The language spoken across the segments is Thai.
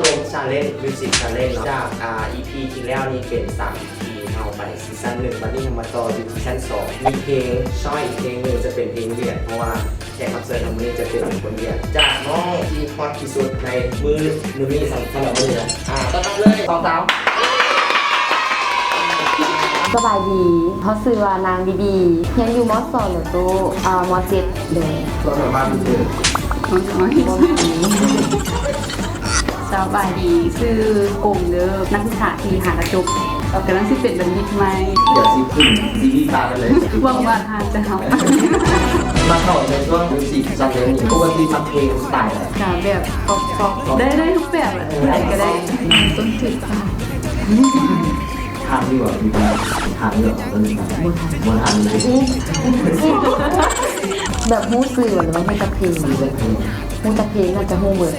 รวมชาเลนจ์มิวสิกชาเลนจ์จากEP ที่แล้วนี่เป็น3 EP เอาไปซีซั่น1วันนี้มาต่ออยู่ซีซั่น2มีเพลงช่อยอีกเพลงหนึ่งจะเป็นเพลงเวียดเพราะว่าแขกรับเชิญของมื้อนี้จะเป็นคนเวียดจากน้องที่ฮอตที่สุดในมือนี้สำหรับมื้อนี้ต้อนรับเลย2 สาวสบายดีเขาซื้อว่านางดีๆยังอยู่ม.2หรือตู้ม.7เลยก็สามารถดูได้สบายดีชื่อกงเด้อนักศึกษาที่หากระจกกำลังสิเป็นบัณฑิตใหม่เดี๋ยวขึ้นซีรีส์ตากันเลยหวังว่าทางจะทำมาต่อในช่วงมิวสิกชาเลนจ์ปกติทำเพลงสไตล์อะไรแบบป๊อปได้ทุกแบบอะไรก็ได้ต้นถึงทางดีกว่ามีทางดีกว่าต้นทางบนทางเลยแบบฮู้สื่อหรือว่าฮู้ตะเพลงฮู้ตะเพลงน่าจะฮู้เบิด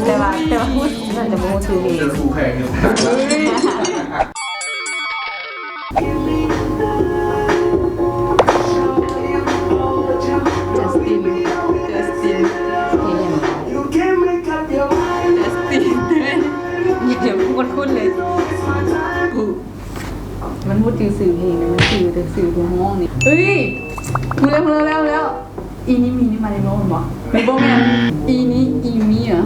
แต่ว่าฮู้น่าจะฮู้ชื่อเพลงคู่แข่งอยู่จัสตินเพลงอย่างเดี๋ยวคุ้นเลยมันพูดถึงสื่อเพลงนะมันแต่สื่อหัวห้องนี่เฮ้ยพูดแล้วอีนี่มีนี่มาในโน้ตบอกในโบแมนอีนี่อีมีเหรอ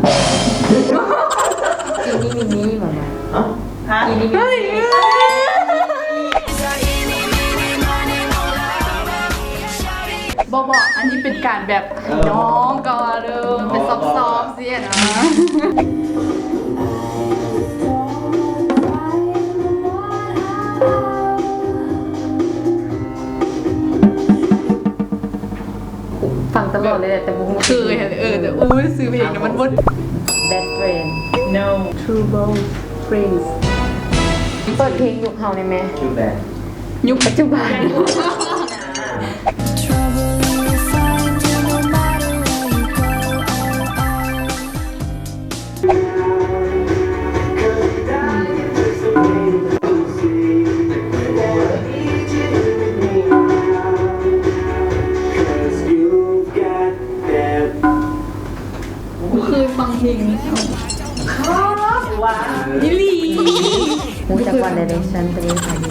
อีนี่มีแบบไหนอีนี่มีบอกอันนี้เป็นการแบบน้องก่อนเดิมเป็นซอฟๆเสียนะฟังตลอดเลยแต่บุ้งคือแต่อู้ซื้อเพลงมันวน Best friend No True Bold Friends เปิดเพลงยุคเฮาได้ไหมชื่อแบรนด์ยุคปัจจุบันฟังเพลงนี้ว้าวนี่ลีมูจากวันเดเรคชั่นไปเลยค่ะเ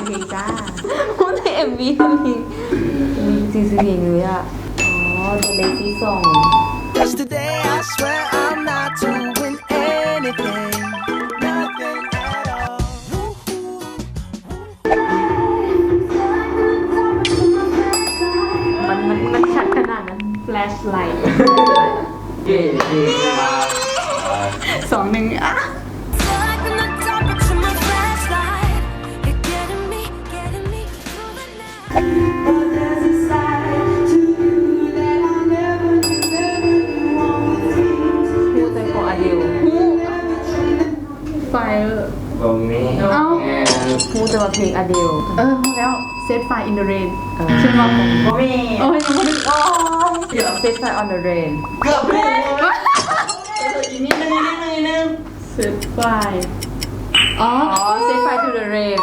พลงจ้าพูดใน MV เพลงเพลงเลยอ่ะThe Lazy Song Yesterday I swear I'm not doing anything Nothing at all มันชัดขนาดนั้น Flashlight เย้2-1อ่ะไฟตรงนี้พูดจะมาเพลงอเดลแล้ว Set Fire in the Rain ใช่ไหมผมโอ้ยยังไม่ถึงเดี๋ยว Set Fire on the Rain เกือบเลยอีกนิดนึง Set Fire Set Fire to the Rain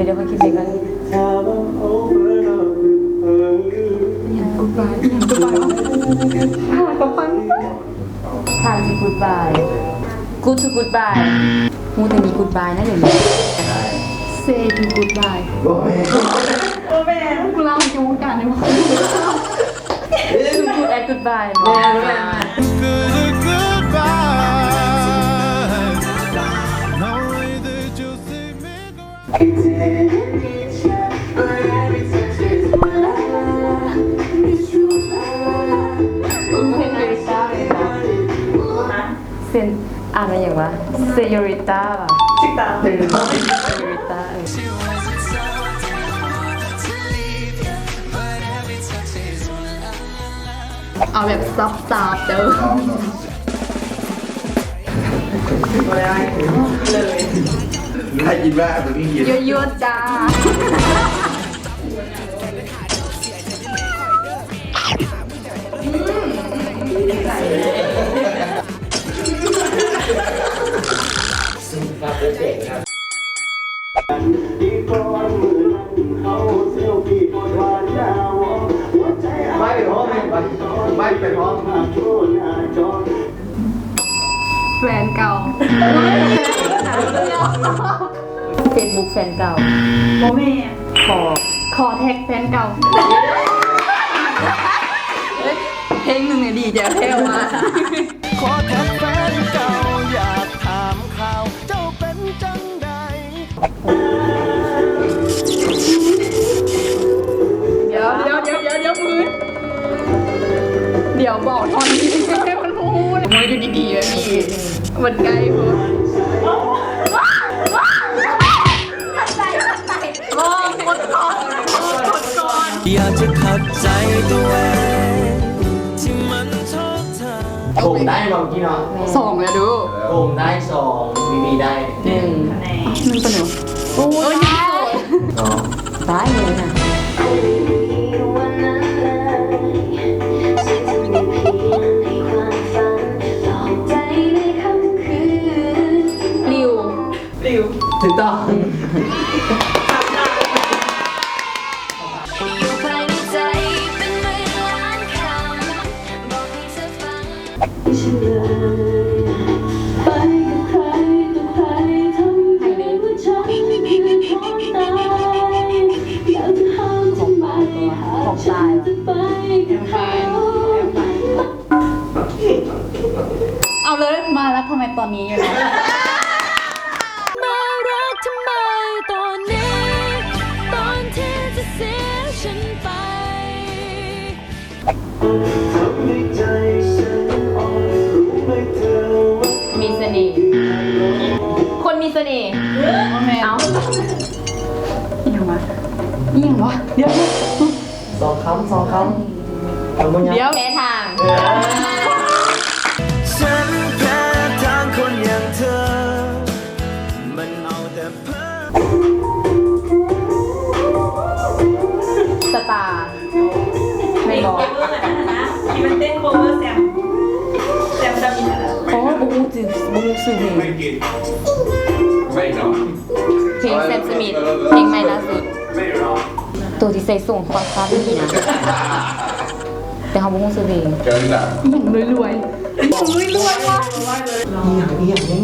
เดี๋ยวเขาคิดเองกันกูบายทางที่กูบายกูทูกูบายมูแต่มีกูบายนะเดี๋ยวนี้ Say to goodbye โอ้แม่กูเล่าในวงการได้ไหม Too good at goodbye แม่เซนอ่านมาอย่างวะเซโยริต้าป่ะชิตาเซโยริต้าเอาแบบซับๆเด้อ ถ้ากินว่าตัวนี้กิน ยั่วๆจ้าซึ่งปลาเป็นเด็กครับ ไม่ไปพร้อมไม่ไปพร้อม แฟนเก่า เฟซบุ๊กแฟนเก่า โมเม่ ขอ แท็กแฟนเก่าเพลงหนึ่งเนี่ยดีจะเท่มาก ขอแท็กแฟนเก่าอยากถามข่าวเจ้าเป็นจังใด เดี๋ยวมือเดี๋ยวบอกทอนนี้ให้มันพูดมือดูดีๆนะพี่มันไกลพูดกดก่อน อยากจะขัดใจตัวเองที่มันชอบเธอ ผมได้บางทีเนาะ สองเลยดู ผมได้2บีบีได้ 1 มันเป็นหนู โอ้ย อ๋อ ตายเลยนะริว ถูกต้อง อยู่ภายในใจเป็นหมื่นล้านคำบอกให้เธอฟัง ไปกับใครต่อใครทำให้หัวใจคือของตายอยากจะห้ามทำไมหากฉันจะไปกับเขา เอาเลยมาแล้วทำไมตอนนี้อยู่นะ มารักทำไมตอนนี้ ตอนที่จะเสียฉันไป มีเสน่ห์คนมีเสน่ห์ แม่ เอา ยังวะยังวะเดี๋ยว 2 คำเอามึงยัง เดี๋ยว แพ้ทาง ฉันแพ้ทางคนอย่างเธอ มันเอาแต่เพ้อ สตาร์ไม่บอก ที่มันเต้นโคเวอร์แซมดามินอะ โอ้บูสื่อเพลง ไม่กินไม่นอน เพลงแซมสมิธเพลงใหม่ล่าสุด ไม่นอน ตัวที่ใส่ส่งความคาดดีนะ แต่เขาบูสื่อเพลง เจอหนัก อย่างรวยรวยว่ะ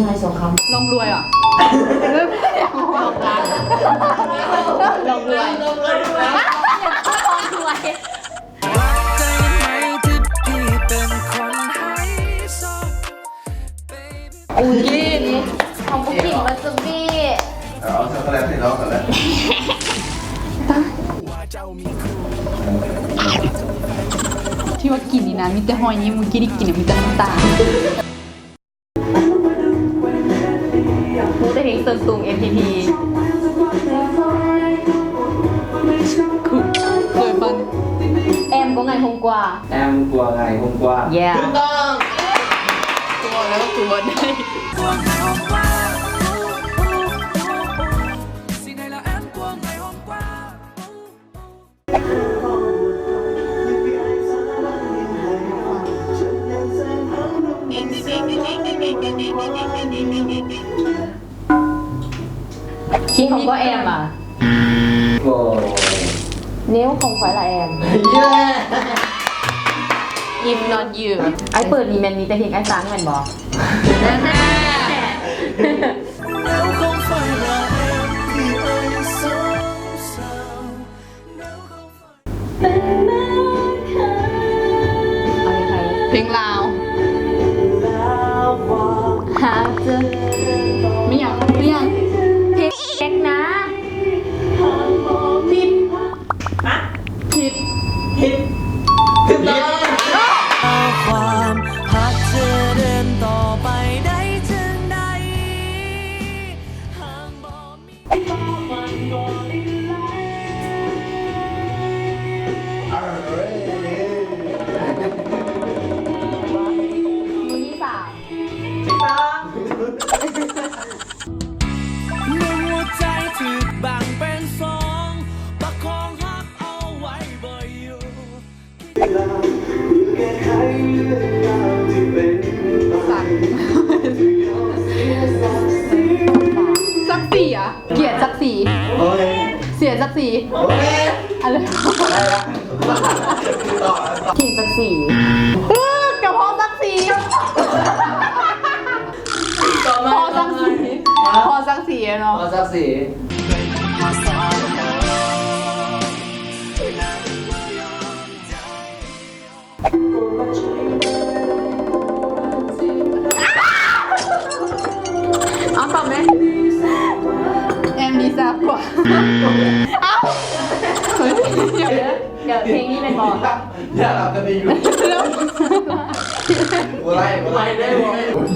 ง่ายๆ2 คำ ลองรวยอ่ะอยากลองกัน ลองรวย รักใจไหมที่พี่เป็นคนให้โซ baby อุ้ยกินของบุกินวาซาบิ เอาช็อกโกแลตให้น้องก่อนแล้ว ที่ว่ากินนี่นะมีแต่หอยนี่มึงกินได้กินมีแต่น้ำตาล มูแต่เพลงเติมตุง MTP เคยฟัง แอมก็ไงคงกว่า แอมกลัวไงผมกลัว yeah ตัวแล้วตัวได้ สิในละแอนกวางในห้องกว้าง คิงของก็แอมอ่ะ โอ้ย นิ้วของขวัญละแอม เย้ ยิมนอนยืมไอ้เปิดนี่แมนมีแต่เพลงไอ้ซังแมนบอก แล้วคงไฟละแอนที่ไอ้สองสาวแล้วคงไฟ เป็นแม่ค้า เอาใคร เพลงลาว หาเจอ ไม่อยากเพลง เพลงเล็กนะ ผิด ความหากเธอเดินต่อไปได้ถึงใดห่างบ่มี มือที่สาม ถูกต้อง สั่งสักสีอ่ะเกลียดสักสี โอ้ย เสียสักสี โอ้ย อะไร ได้ละต่อ ขีดสักสี กระเพาะสักสีพอสักสีพอสักสีเนาะ พอสักสี เอาตอบไหมแอมดีแซ่บกว่าเอาเฮ้ยเดี๋ยว เดี๋ยวเพลงนี้เป็นบอล อย่าหลับกันดีอยู่อะไรอะไรได้หมด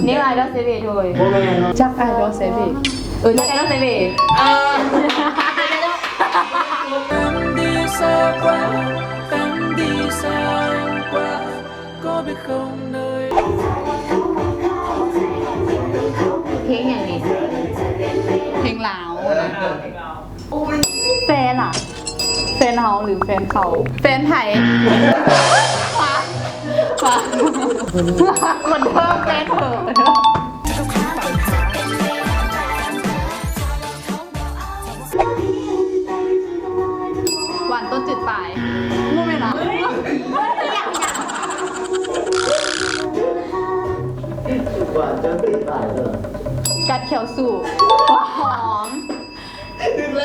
นี่ไอดอลเซเว่นด้วย โมเมนต์ จักไอดอลเซเว่น จักไอดอลเซเว่น em đi xa quá em đi xa anh quá có biết không nơi เพลงอย่างนี้ เพลงลาวนะแฟนอ่ะ แฟนเฮาหรือแฟนเขา แฟนไทยปะปะคนเพิ่มแฟนเถอะหวานต้นจืดปลายงูไหมนะกัดเขียวสู่หอม เ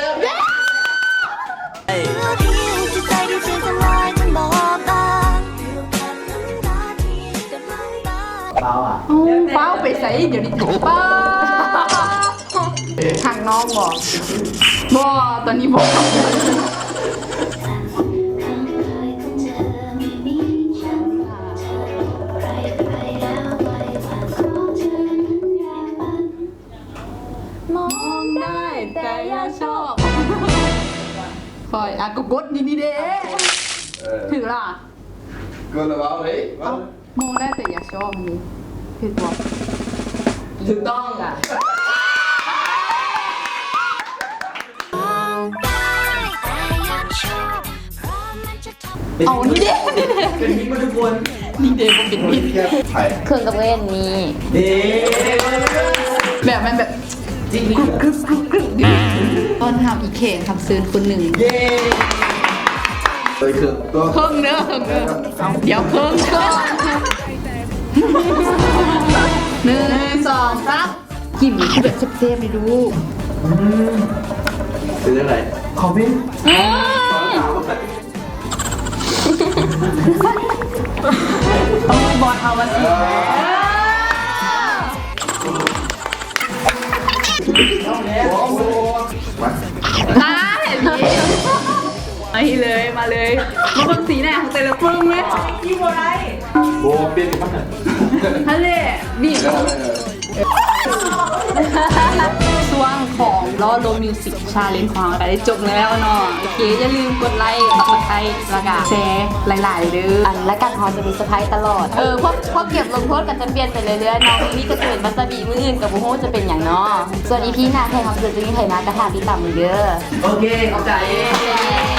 ปล่าอ่ะ เป้าไปใส่เดี๋ยวนี้ป้าทางน้องบอกตอนนี้บอก มองได้แต่อย่าชอบคอยอ่ะก็กดนี่เด้ถือล่ะ ก็ระวังเลยว่าม องได้แต่อย่าชอบนี่ถือบอก ถูกต้องอ่ะ เอานี่เด้ เป็นมิตรมาทุกคน นี่เด้ก็เป็นมิตร ไผ่ เครื่องกับเว้นนี้ เด้ แบบมันแบบ จริง กรึบตอนทำอีเคนทำซื้อคนหนึ่ง เย้ เลยคือตัว เพิ่งเด้อเอาเดี๋ยวเพิ่งก่อน1 2 3กินคือแบบเซฟๆเลยดู ซื้ออะไร ขอเป็น บอลเอามาสิ มา เห็นไหมเอาทีเลยมาเลยมาเพิ่งสีไหนของแต่ละปึ้งไหม ที่โบไร โบเป็นมั้ง ทะเลบีบช่วงของล้อโลมิวสิกชาเลนจ์ของเราได้จบแล้วเนาะโอเคอย่าลืมกดไลค์กดไลค์แล้วก็แชร์หลายๆเด้อ อันและการทอนจะมีเซอร์ไพรส์ตลอดพวกเก็บลงโทษกันจะเปลี่ยนไปเรื่อยๆน้องนี่ก็จะเป็นบัสบีมืออื่นกับบูโฮจะเป็นอย่างเนาะส่วนอีพีหน้าใครทำจะมีใครมากระถางที่ต่ำมือเด้อ โอเคเข้าใจ เย้